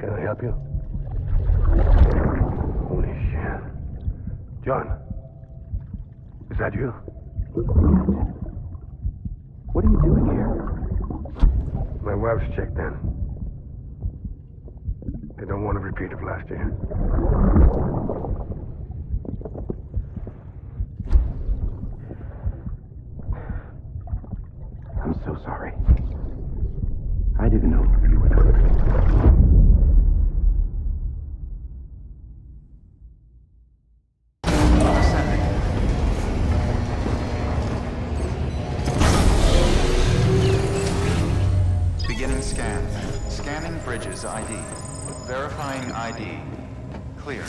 Can I help you? Holy shit. John, is that you? What are you doing here? My wife's checked in. They don't want a repeat of last year. I'm so sorry. I didn't know you were coming. Beginning scan. Scanning bridges ID. Verifying ID. Clear.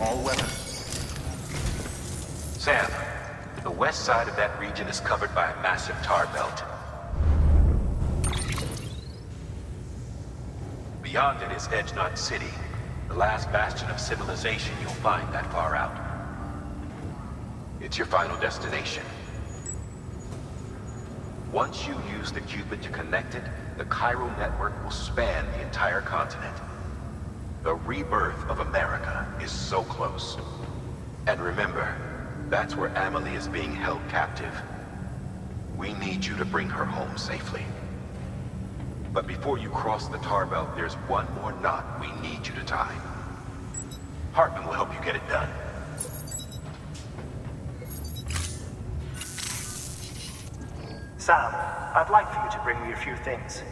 All weapons. Sam, the west side of that region is covered by a massive tar belt. Beyond it is Edge Knot City, the last bastion of civilization you'll find that far out. It's your final destination. Once you use the Cupid to connect it, the chiral network will span the entire continent. The rebirth of America is so close. And remember, that's where Amelie is being held captive. We need you to bring her home safely. But before you cross the tar belt, there's one more knot we need you to tie. Hartman will help you get it done. Sam, I'd like for you to bring me a few things.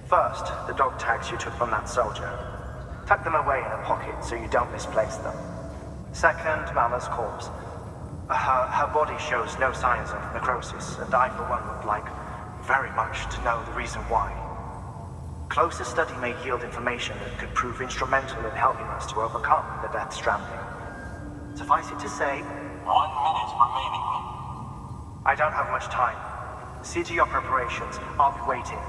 First, the dog tags you took from that soldier. Tuck them away in a pocket so you don't misplace them. Second, Mama's corpse. Her body shows no signs of necrosis, and I, for one, would like very much to know the reason why. Closer study may yield information that could prove instrumental in helping us to overcome the Death Stranding. Suffice it to say, 1 minute remaining. I don't have much time. See to your preparations. I'll be waiting.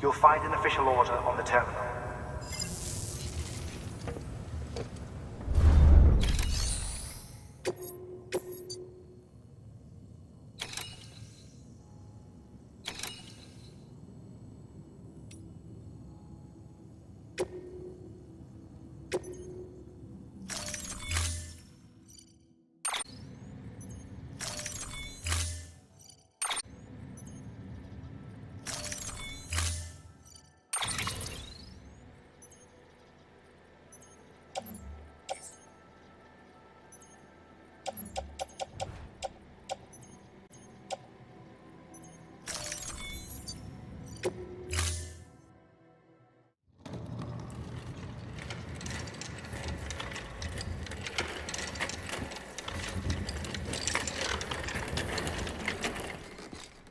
You'll find an official order on the terminal.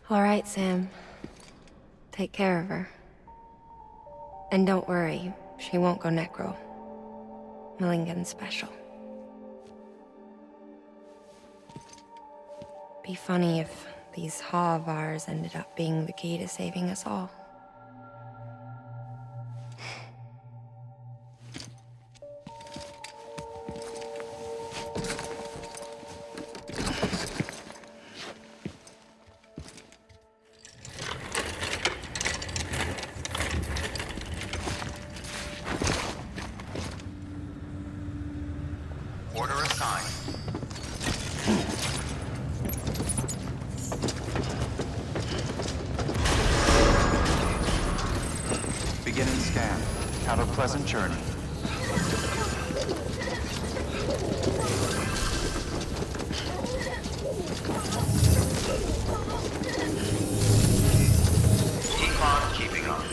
All right, Sam. Take care of her. And don't worry, she won't go necro. Millingen's special. Be funny if these Ha of ours ended up being the key to saving us all. Order assigned. Beginning scan. Have a pleasant journey. Keep on keeping on.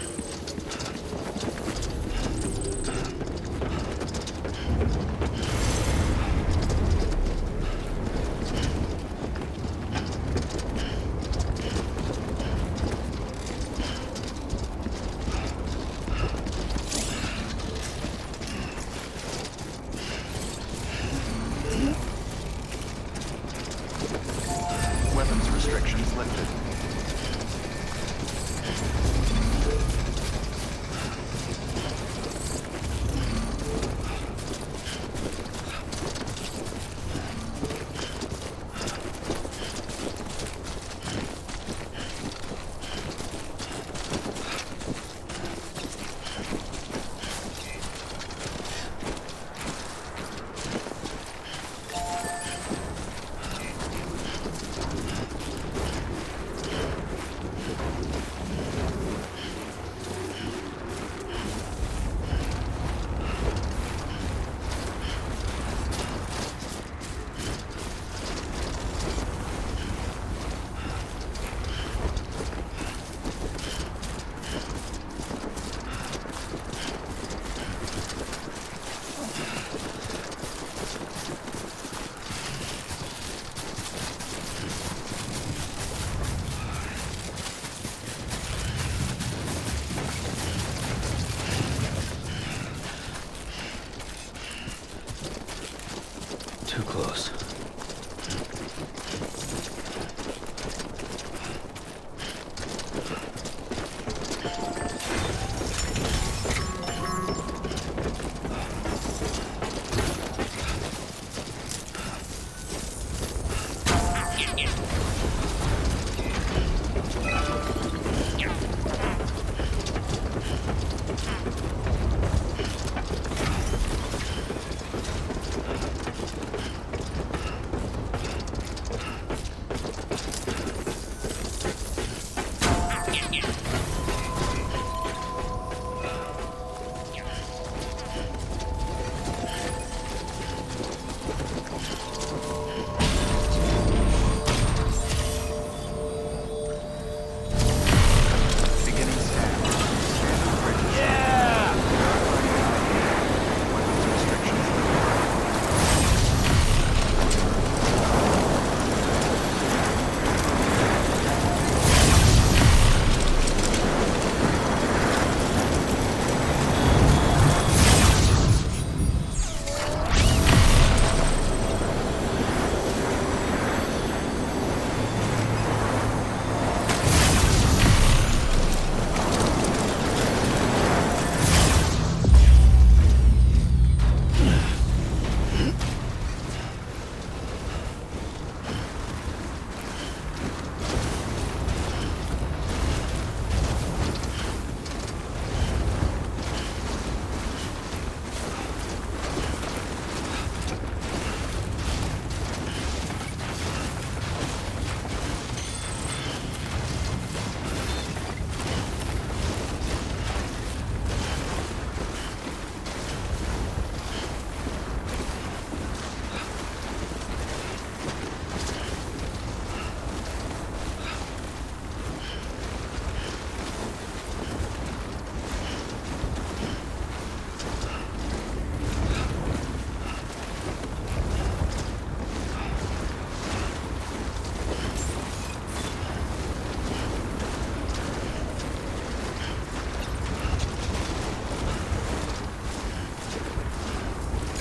close.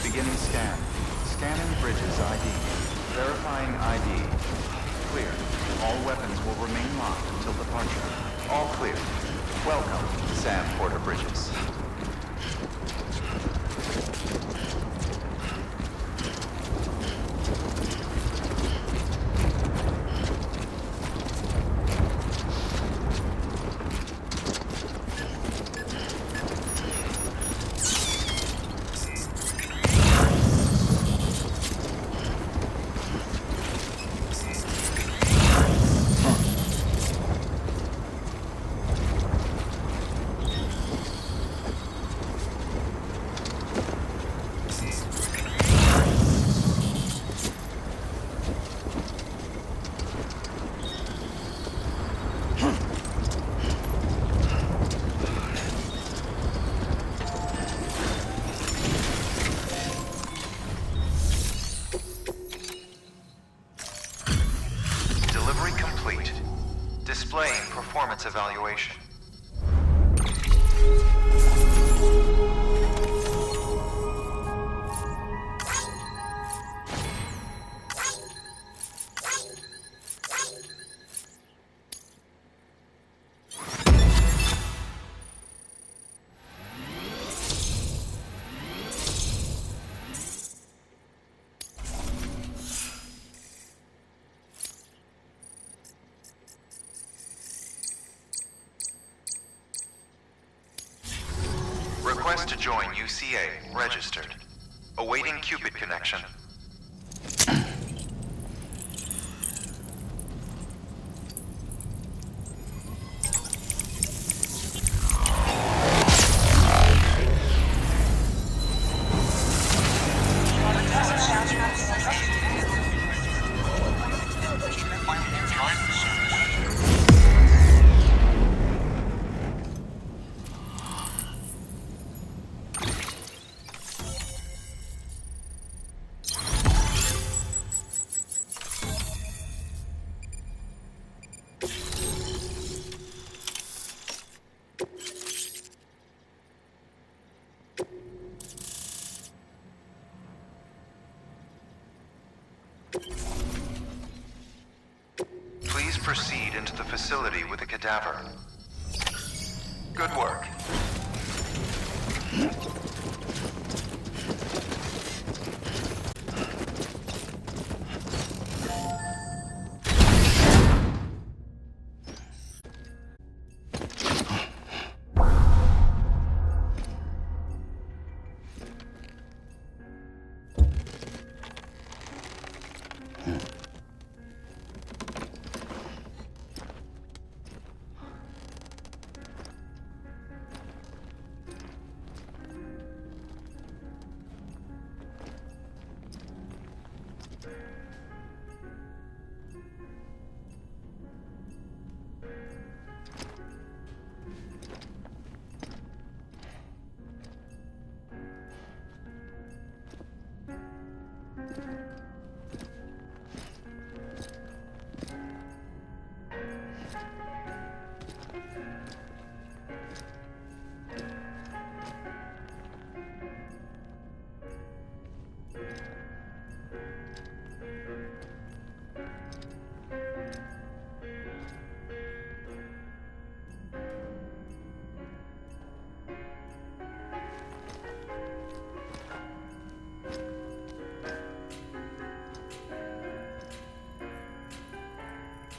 Beginning scan. Scanning bridges ID. Verifying ID. Clear. All weapons will remain locked until departure. All clear. Welcome, Sam Porter Bridges. Displaying performance evaluation. Request to join UCA. Registered. Awaiting Cupid connection. proceed into the facility with the cadaver. Good work.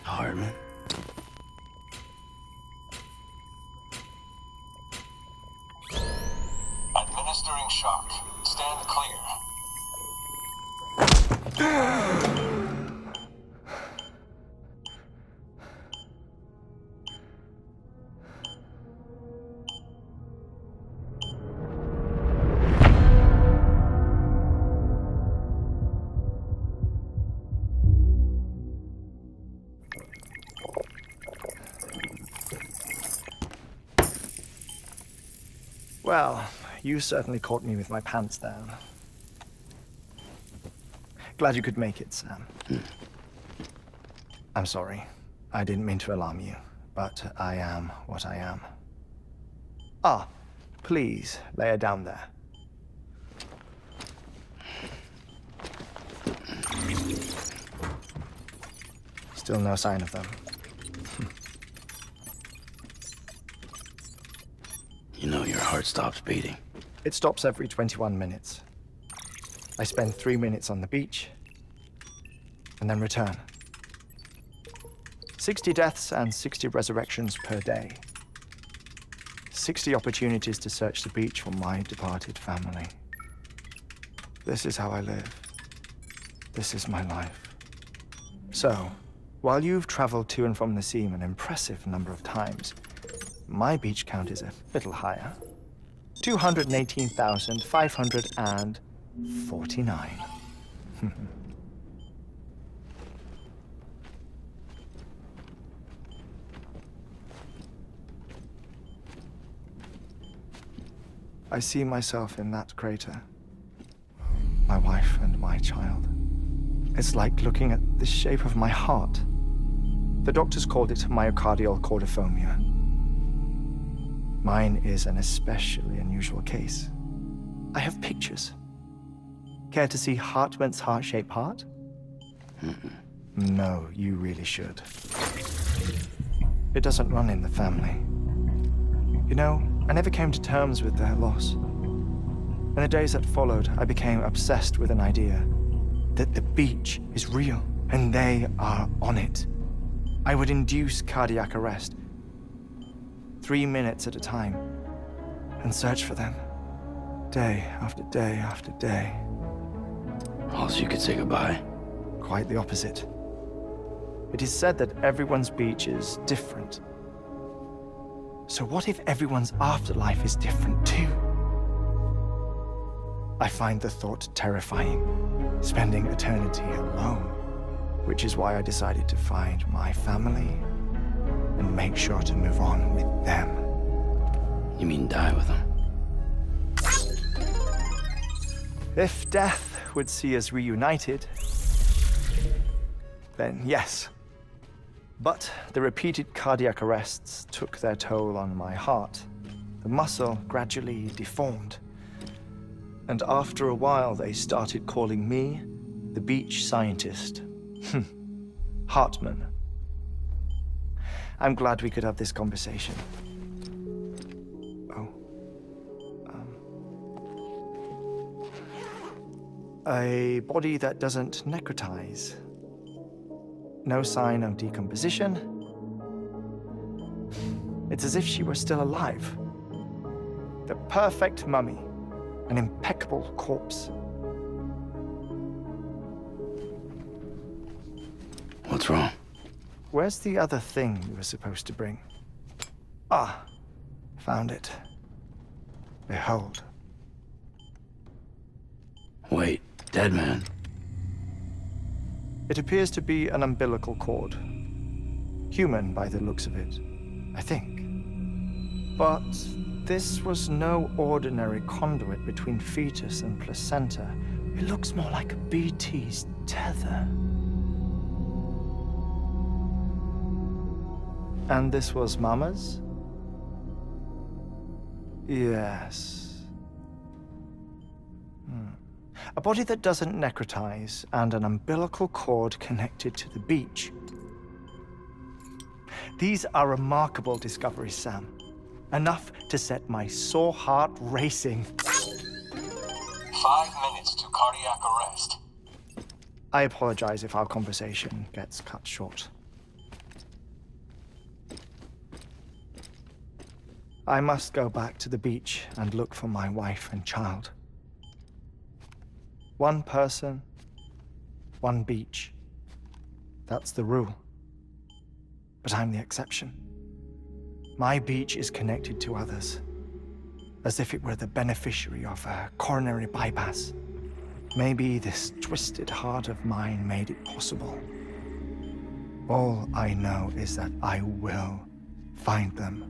Hartman? Administering shock. Stand clear. Well, you certainly caught me with my pants down. Glad you could make it, Sam. I'm sorry. I didn't mean to alarm you, but I am what I am. Ah, please, lay her down there. Still no sign of them. You know your heart stops beating. It stops every 21 minutes. I spend 3 minutes on the beach, and then return. 60 deaths and 60 resurrections per day. 60 opportunities to search the beach for my departed family. This is how I live. This is my life. So, while you've traveled to and from the scene an impressive number of times, my beach count is a little higher. 218,549. I see myself in that crater. My wife and my child. It's like looking at the shape of my heart. The doctors called it myocardial cordiformia. Mine is an especially unusual case. I have pictures. Care to see Hartman's heart-shaped heart? No, you really should. It doesn't run in the family. You know, I never came to terms with their loss. In the days that followed, I became obsessed with an idea that the beach is real and they are on it. I would induce cardiac arrest, 3 minutes at a time, and search for them, day after day after day. Also, you could say goodbye. Quite the opposite. It is said that everyone's beach is different. So what if everyone's afterlife is different too? I find the thought terrifying, spending eternity alone, which is why I decided to find my family and make sure to move on with them. You mean die with them? If death would see us reunited, then yes. But the repeated cardiac arrests took their toll on my heart. The muscle gradually deformed. And after a while, they started calling me the beach scientist. Hartman. I'm glad we could have this conversation. Oh. A body that doesn't necrotize. No sign of decomposition. It's as if she were still alive. The perfect mummy. An impeccable corpse. What's wrong? Where's the other thing you were supposed to bring? Ah, found it. Behold. Wait, dead man. It appears to be an umbilical cord. Human by the looks of it, I think. But this was no ordinary conduit between fetus and placenta. It looks more like a BT's tether. And this was Mama's? Yes. A body that doesn't necrotize and an umbilical cord connected to the beach. These are remarkable discoveries, Sam. Enough to set my sore heart racing. 5 minutes to cardiac arrest. I apologize if our conversation gets cut short. I must go back to the beach and look for my wife and child. One person, one beach. That's the rule. But I'm the exception. My beach is connected to others, as if it were the beneficiary of a coronary bypass. Maybe this twisted heart of mine made it possible. All I know is that I will find them.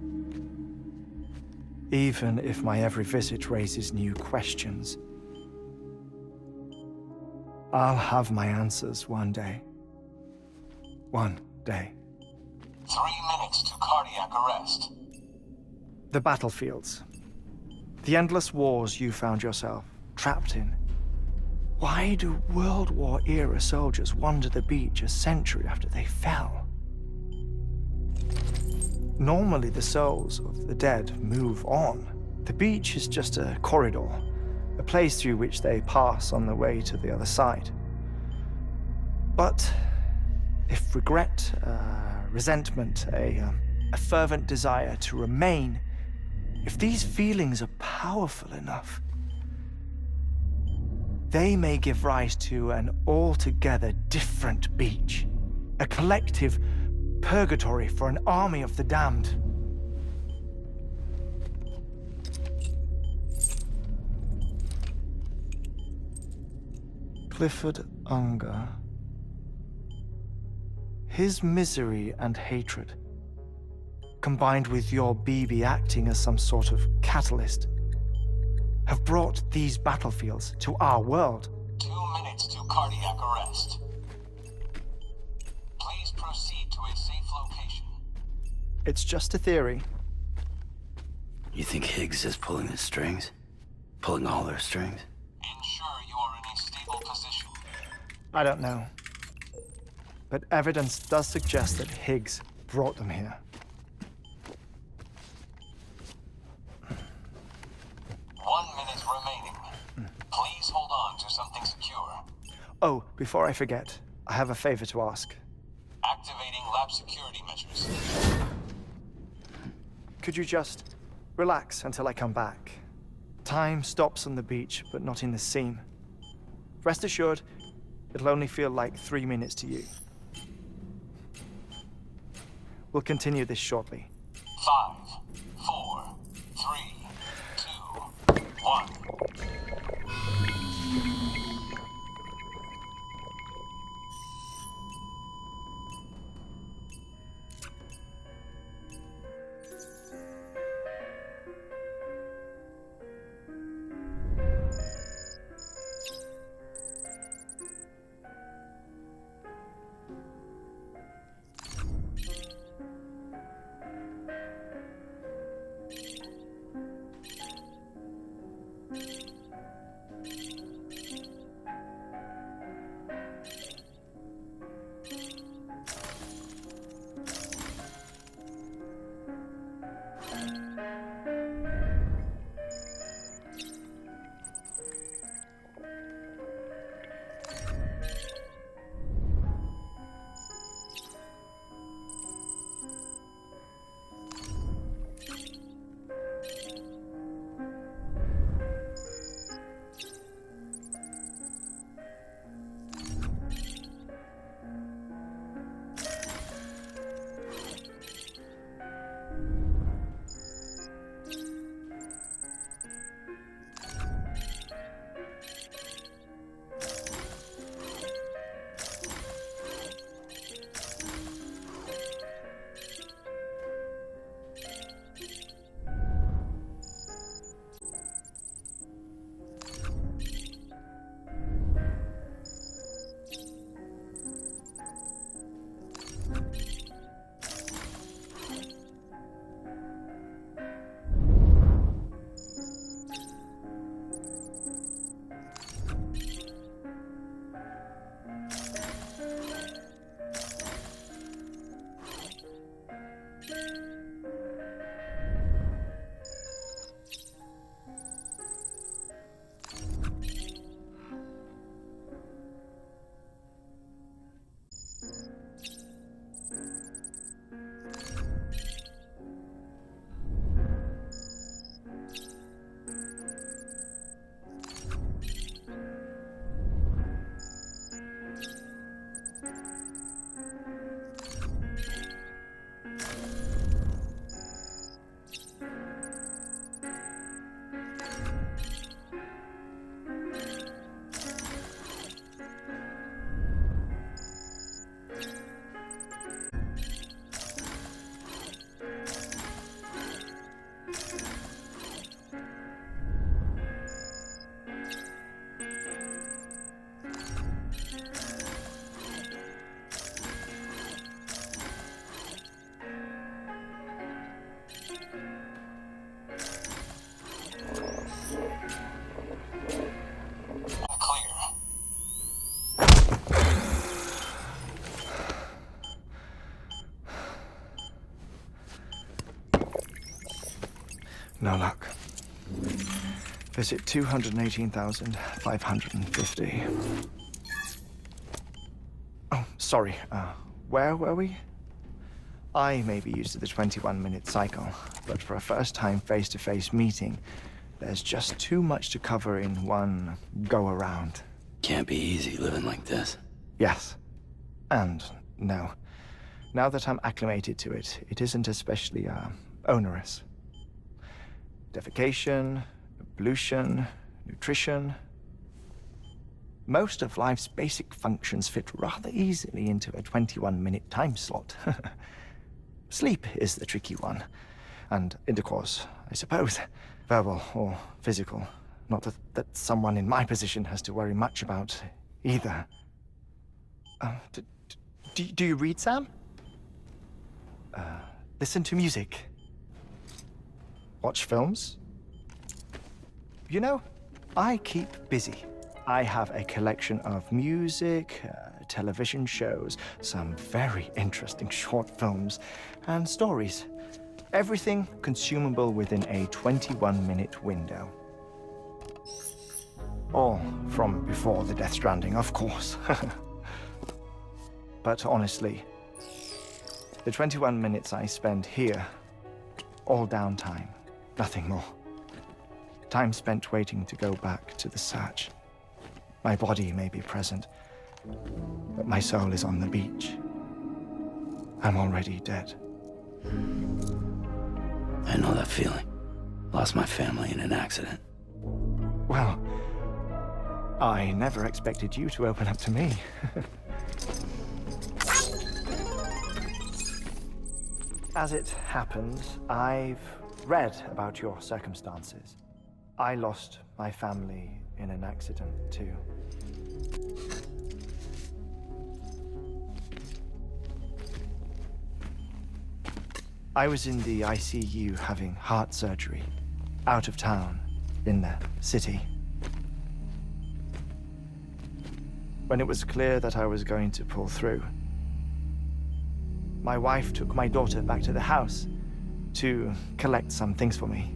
Even if my every visit raises new questions. I'll have my answers one day. One day. 3 minutes to cardiac arrest. The battlefields. The endless wars you found yourself trapped in. Why do World War era soldiers wander the beach a century after they fell? Normally the souls of the dead move on. The beach is just a corridor, a place through which they pass on the way to the other side. But if regret, resentment, a fervent desire to remain, if these feelings are powerful enough, they may give rise to an altogether different beach, a collective purgatory for an army of the damned. Clifford Unger. His misery and hatred, combined with your BB acting as some sort of catalyst, have brought these battlefields to our world. 2 minutes to cardiac arrest. Please proceed to a safe location. It's just a theory. You think Higgs is pulling the strings? Pulling all their strings? Ensure you are in a stable position. I don't know. But evidence does suggest that Higgs brought them here. 1 minute remaining. Please hold on to something secure. Oh, before I forget, I have a favor to ask. Activating lab security measures. Could you just relax until I come back? Time stops on the beach, but not in the scene. Rest assured, it'll only feel like 3 minutes to you. We'll continue this shortly. 5, 4, 3, 2, 1. no luck. Visit 218,550. Oh, sorry. Where were we? I may be used to the 21-minute cycle, but for a first-time face-to-face meeting, there's just too much to cover in one go-around. Can't be easy living like this. Yes. And no. Now that I'm acclimated to it, it isn't especially, onerous. Defecation, ablution, nutrition. Most of life's basic functions fit rather easily into a 21-minute time slot. Sleep is the tricky one. And intercourse, I suppose. Verbal or physical. Not that someone in my position has to worry much about either. Do you read, Sam? Listen to music. Watch films? You know, I keep busy. I have a collection of music, television shows, some very interesting short films, and stories. Everything consumable within a 21-minute window. All from before the Death Stranding, of course. But honestly, the 21 minutes I spend here, all downtime, nothing more. Time spent waiting to go back to the search. My body may be present, but my soul is on the beach. I'm already dead. I know that feeling. Lost my family in an accident. Well, I never expected you to open up to me. As it happens, I've read about your circumstances. I lost my family in an accident, too. I was in the ICU having heart surgery, out of town, in the city. When it was clear that I was going to pull through, my wife took my daughter back to the house to collect some things for me.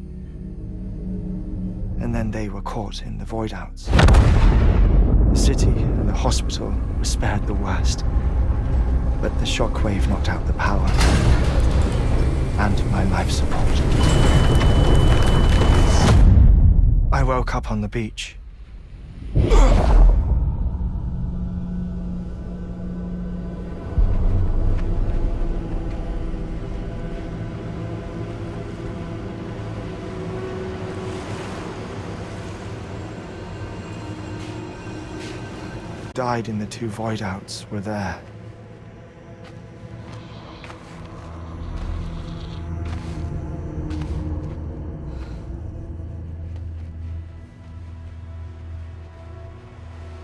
And then they were caught in the void-outs. The city and the hospital were spared the worst, but the shockwave knocked out the power and my life support. I woke up on the beach. Died in the two void-outs were there.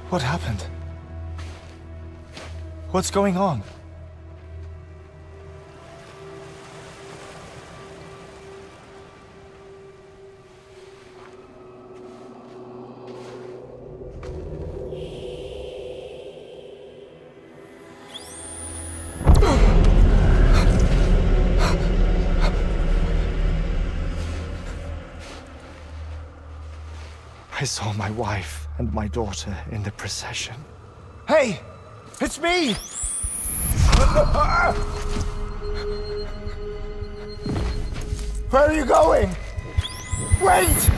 What happened? What's going on? I saw my wife and my daughter in the procession. Hey! It's me! Where are you going? Wait!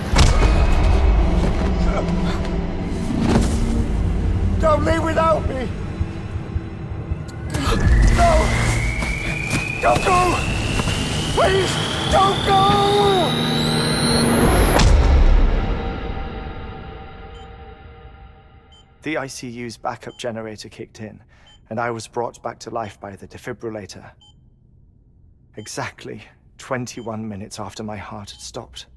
Don't leave without me! No! Don't go! Please, don't go! The ICU's backup generator kicked in, and I was brought back to life by the defibrillator. Exactly 21 minutes after my heart had stopped.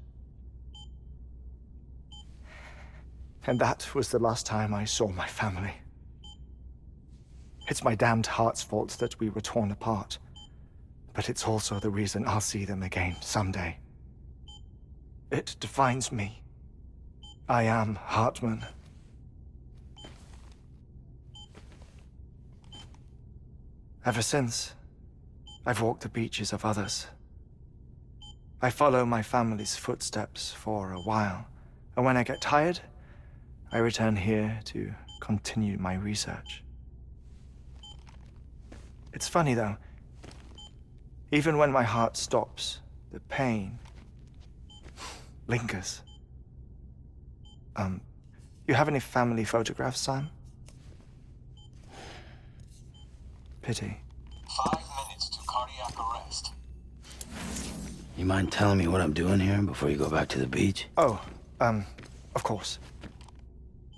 And that was the last time I saw my family. It's my damned heart's fault that we were torn apart, but it's also the reason I'll see them again someday. It defines me. I am Hartman. Ever since, I've walked the beaches of others. I follow my family's footsteps for a while, and when I get tired, I return here to continue my research. It's funny though, even when my heart stops, the pain lingers. You have any family photographs, Sam? Pity. 5 minutes to cardiac arrest. You mind telling me what I'm doing here before you go back to the beach? Oh, of course.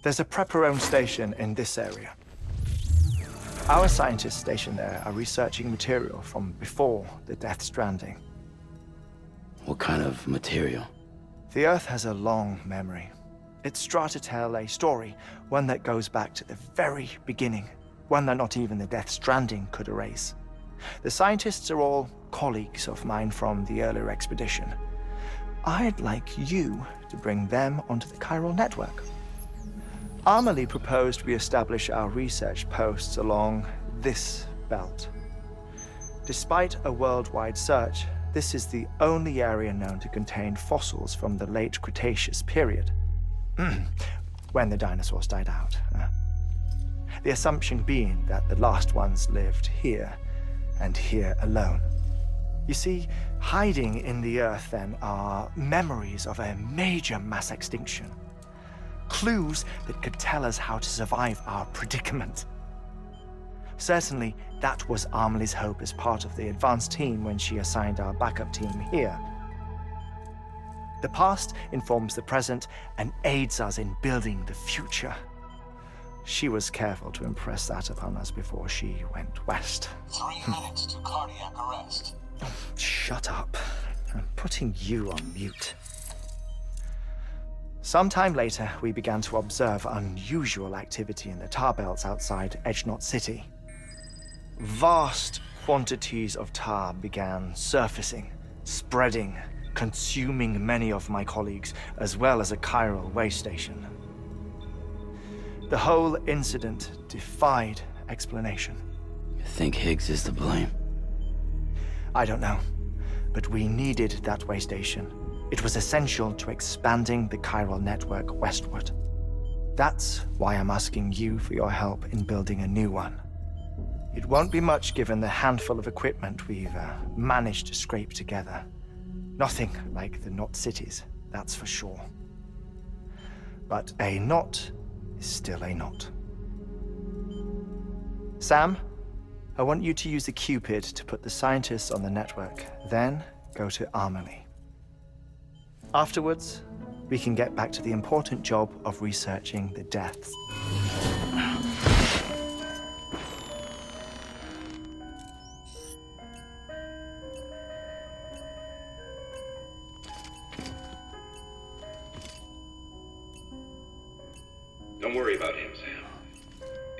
There's a Prepperone station in this area. Our scientists stationed there are researching material from before the Death Stranding. What kind of material? The Earth has a long memory. It's trying to tell a story, one that goes back to the very beginning, one that not even the Death Stranding could erase. The scientists are all colleagues of mine from the earlier expedition. I'd like you to bring them onto the chiral network. Amelie proposed we establish our research posts along this belt. Despite a worldwide search, this is the only area known to contain fossils from the late Cretaceous period, when the dinosaurs died out. The assumption being that the last ones lived here, and here alone. You see, hiding in the Earth then are memories of a major mass extinction. Clues that could tell us how to survive our predicament. Certainly, that was Amelie's hope as part of the advanced team when she assigned our backup team here. The past informs the present and aids us in building the future. She was careful to impress that upon us before she went west. 3 minutes to cardiac arrest. Shut up. I'm putting you on mute. Sometime later, we began to observe unusual activity in the tar belts outside Edgenot City. Vast quantities of tar began surfacing, spreading, consuming many of my colleagues, as well as a chiral way station. The whole incident defied explanation. You think Higgs is to blame? I don't know, but we needed that way station. It was essential to expanding the chiral network westward. That's why I'm asking you for your help in building a new one. It won't be much given the handful of equipment we've managed to scrape together. Nothing like the knot cities, that's for sure. But a knot is still a knot. Sam, I want you to use the Cupid to put the scientists on the network, then go to Amelie. Afterwards, we can get back to the important job of researching the deaths. Don't worry about him, Sam.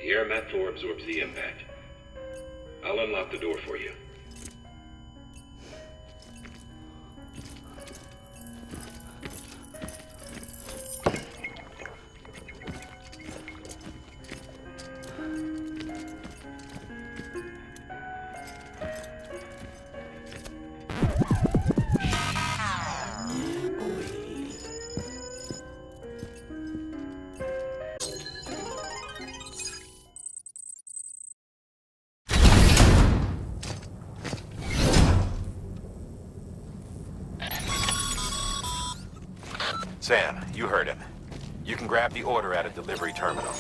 The air mat floor absorbs the impact. I'll unlock the door for you. Sam, you heard him. You can grab the order at a delivery terminal.